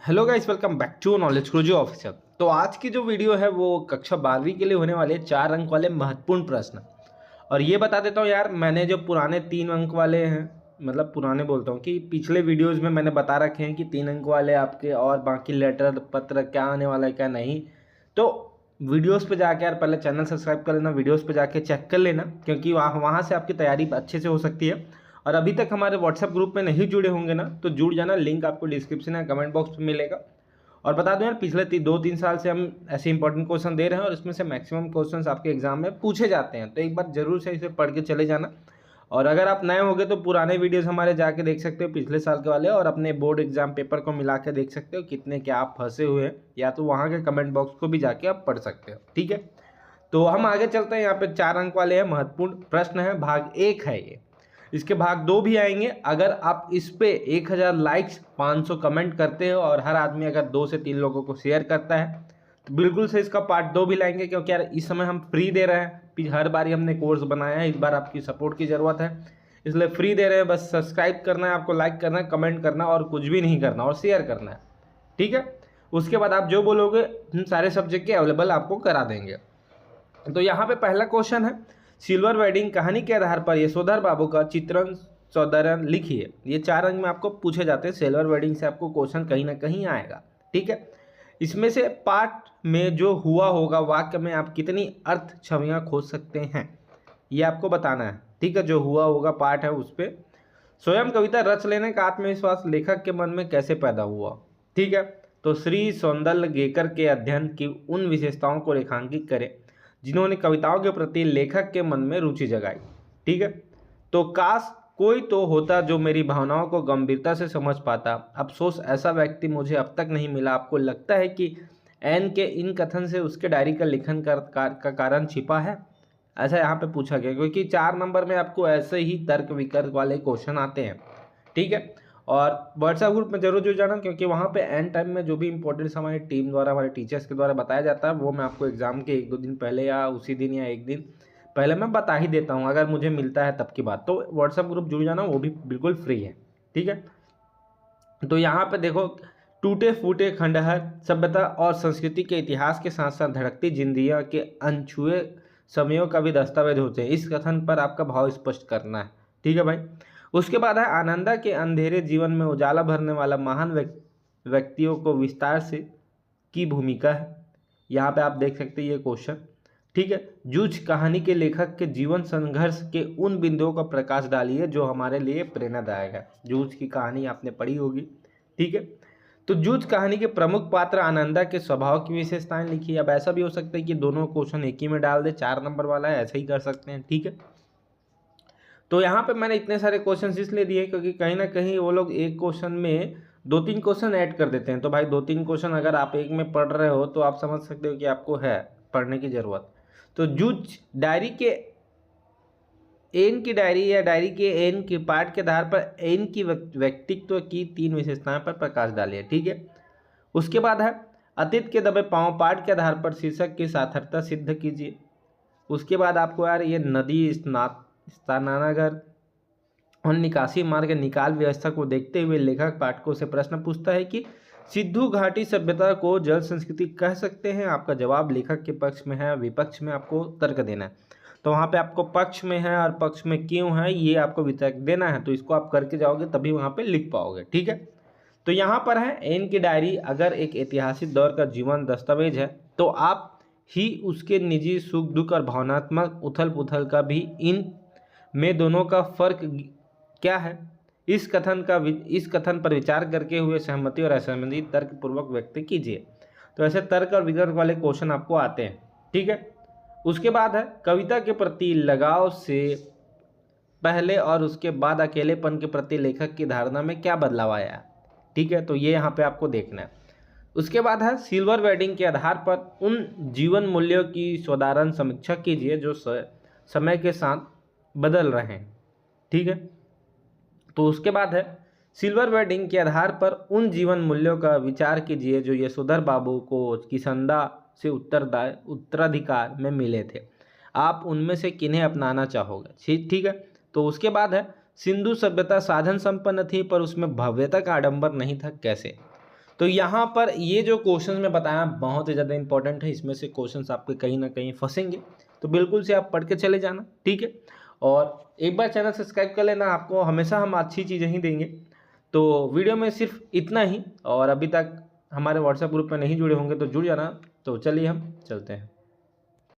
Hello guys, welcome back to knowledge Guruji official. तो आज की जो वीडियो है वो कक्षा 12वीं के लिए होने वाले 4 अंक वाले महत्वपूर्ण प्रश्न। और ये बता देता हूँ यार, मैंने जो पुराने 3 अंक वाले हैं, मतलब पुराने बोलता हूँ कि पिछले वीडियोस में मैंने बता रखे हैं कि 3 अंक वाले आपके और बाकी लेटर पत्र क्या आने वाला है क्या नहीं। तो वीडियोस पे जाके यार पहले चैनल सब्सक्राइब कर लेना, वीडियोस पे जाके चेक कर लेना, क्योंकि वहाँ से आपकी तैयारी अच्छे से हो सकती है। और अभी तक हमारे व्हाट्सएप ग्रुप में नहीं जुड़े होंगे ना, तो जुड़ जाना, लिंक आपको डिस्क्रिप्शन या कमेंट बॉक्स में मिलेगा। और बता दूं यार, पिछले 2-3 साल से हम ऐसे इंपॉर्टेंट क्वेश्चन दे रहे हैं और इसमें से मैक्सिमम क्वेश्चंस आपके एग्जाम में पूछे जाते हैं, तो एक बार जरूर से इसे पढ़ के चले जाना। और अगर आप नए होगे तो पुराने वीडियोस हमारे जाके देख सकते हो, पिछले साल के वाले, और अपने बोर्ड एग्जाम पेपर को मिला के देख सकते हो कितने क्या आप फंसे हुए हैं, या तो वहाँ के कमेंट बॉक्स को भी जाके आप पढ़ सकते हो। ठीक है, तो हम आगे चलते हैं। यहाँ पे 4 अंक वाले हैं, महत्वपूर्ण प्रश्न है, भाग 1 है ये। इसके भाग 2 भी आएंगे अगर आप इस पे 1000 लाइक्स 500 कमेंट करते हो और हर आदमी अगर 2 से 3 लोगों को शेयर करता है तो बिल्कुल से इसका पार्ट 2 भी लाएंगे, क्योंकि यार इस समय हम फ्री दे रहे हैं। हर बार ही हमने कोर्स बनाया है, इस बार आपकी सपोर्ट की ज़रूरत है, इसलिए फ्री दे रहे हैं। बस सब्सक्राइब करना है आपको, लाइक करना है, कमेंट करना और कुछ भी नहीं करना, और शेयर करना है। ठीक है, उसके बाद आप जो बोलोगे हम सारे सब्जेक्ट के अवेलेबल आपको करा देंगे। तो यहाँ पे पहला क्वेश्चन है, सिल्वर वेडिंग कहानी के आधार पर यशोधर बाबू का चित्रण सौंदर्य लिखिए। ये 4 अंक में आपको पूछे जाते हैं, सिल्वर वेडिंग से आपको क्वेश्चन कहीं ना कहीं आएगा। ठीक है, इसमें से पाठ में जो हुआ होगा वाक्य में आप कितनी अर्थ छवियां खोज सकते हैं, ये आपको बताना है। ठीक है, जो हुआ होगा पाठ है उस पर। स्वयं कविता रच लेने का आत्मविश्वास लेखक के मन में कैसे पैदा हुआ। ठीक है, तो श्री सौंदर्यगेकर के अध्ययन की उन विशेषताओं को रेखांकित करें जिन्होंने कविताओं के प्रति लेखक के मन में रुचि जगाई। ठीक है, तो काश कोई तो होता जो मेरी भावनाओं को गंभीरता से समझ पाता, अफसोस ऐसा व्यक्ति मुझे अब तक नहीं मिला। आपको लगता है कि एन के इन कथन से उसके डायरी का लेखन का कारण छिपा है? ऐसा यहाँ पे पूछा गया, क्योंकि 4 नंबर में आपको ऐसे ही तर्क वितर्क वाले क्वेश्चन आते हैं। ठीक है, और व्हाट्सएप ग्रुप में जरूर जुड़ जाना, क्योंकि वहाँ पे एंड टाइम में जो भी इंपॉर्टेंस हमारी टीम द्वारा, हमारे टीचर्स के द्वारा बताया जाता है, वो मैं आपको एग्जाम के 1-2 दिन पहले या उसी दिन या एक दिन पहले मैं बता ही देता हूँ, अगर मुझे मिलता है तब की बात। तो व्हाट्सएप ग्रुप जुड़ जाना, वो भी बिल्कुल फ्री है। ठीक है, तो यहाँ पे देखो, टूटे फूटे खंडहर सभ्यता और संस्कृति के इतिहास के साथ साथ धड़कती जिंदगियाँ के अनछुए समयों का भी दस्तावेज होते हैं। इस कथन पर आपका भाव स्पष्ट करना है। ठीक है भाई, उसके बाद है, आनंदा के अंधेरे जीवन में उजाला भरने वाला महान व्यक्तियों को विस्तार से की भूमिका है। यहाँ पे आप देख सकते हैं ये क्वेश्चन। ठीक है, जूझ कहानी के लेखक के जीवन संघर्ष के उन बिंदुओं का प्रकाश डालिए जो हमारे लिए प्रेरणादायक है। जूझ की कहानी आपने पढ़ी होगी। ठीक है, तो जूझ कहानी के प्रमुख पात्र आनंदा के स्वभाव की विशेषताएं लिखिए। अब ऐसा भी हो सकता है कि दोनों क्वेश्चन एक ही में डाल दे, 4 नंबर वाला है, ऐसा ही कर सकते हैं। ठीक है, तो यहाँ पे मैंने इतने सारे क्वेश्चन इसलिए दिए क्योंकि कहीं ना कहीं वो लोग एक क्वेश्चन में 2-3 क्वेश्चन ऐड कर देते हैं। तो भाई 2-3 क्वेश्चन अगर आप एक में पढ़ रहे हो तो आप समझ सकते हो कि आपको है पढ़ने की ज़रूरत। तो जूझ डायरी के एन की डायरी या डायरी के एन के पार्ट के आधार पर एन की व्यक्तित्व की 3 विशेषताएं पर प्रकाश डालिए। ठीक है, उसके बाद है, अतीत के दबे पांव पाठ के आधार पर शीर्षक की सार्थकता सिद्ध कीजिए। उसके बाद आपको यार ये नदी, स्नानागार और निकासी मार्ग निकाल व्यवस्था को देखते हुए लेखक पाठकों से प्रश्न पूछता है कि सिंधु घाटी सभ्यता को जल संस्कृति कह सकते हैं? आपका जवाब लेखक के पक्ष में है, विपक्ष में आपको तर्क देना है। तो वहाँ पे आपको पक्ष में है और पक्ष में क्यों है ये आपको वितर्क देना है, तो इसको आप करके जाओगे तभी वहाँ पे लिख पाओगे। ठीक है, तो यहाँ पर है, एन की डायरी अगर एक ऐतिहासिक दौर का जीवन दस्तावेज है तो आप ही उसके निजी सुख दुख और भावनात्मक उथल पुथल का भी इन में दोनों का फर्क क्या है, इस कथन पर विचार करके हुए सहमति और असहमति तर्क पूर्वक व्यक्त कीजिए। तो ऐसे तर्क और वितर्क वाले क्वेश्चन आपको आते हैं। ठीक है, उसके बाद है, कविता के प्रति लगाव से पहले और उसके बाद अकेलेपन के प्रति लेखक की धारणा में क्या बदलाव आया। ठीक है, तो ये यहाँ पे आपको देखना है। उसके बाद है, सिल्वर वेडिंग के आधार पर उन जीवन मूल्यों की साधारण समीक्षा कीजिए जो समय के साथ बदल रहे हैं। ठीक है, तो उसके बाद है, सिल्वर वेडिंग के आधार पर उन जीवन मूल्यों का विचार कीजिए जो यशोधर बाबू को किसंदा से उत्तराधिकार में मिले थे। आप उनमें से किन्हें अपनाना चाहोगे? ठीक है, तो उसके बाद है, सिंधु सभ्यता साधन संपन्न थी पर उसमें भव्यता का आडंबर नहीं था, कैसे? तो यहाँ पर ये जो क्वेश्चन मैं बताया बहुत ही ज़्यादा इंपॉर्टेंट है, इसमें से क्वेश्चंस आपके कहीं ना कहीं फंसेंगे, तो बिल्कुल से आप पढ़ के चले जाना, ठीक है। और एक बार चैनल सब्सक्राइब कर लेना, आपको हमेशा हम अच्छी चीज़ें ही देंगे। तो वीडियो में सिर्फ इतना ही, और अभी तक हमारे व्हाट्सएप ग्रुप में नहीं जुड़े होंगे तो जुड़ जाना। तो चलिए हम चलते हैं।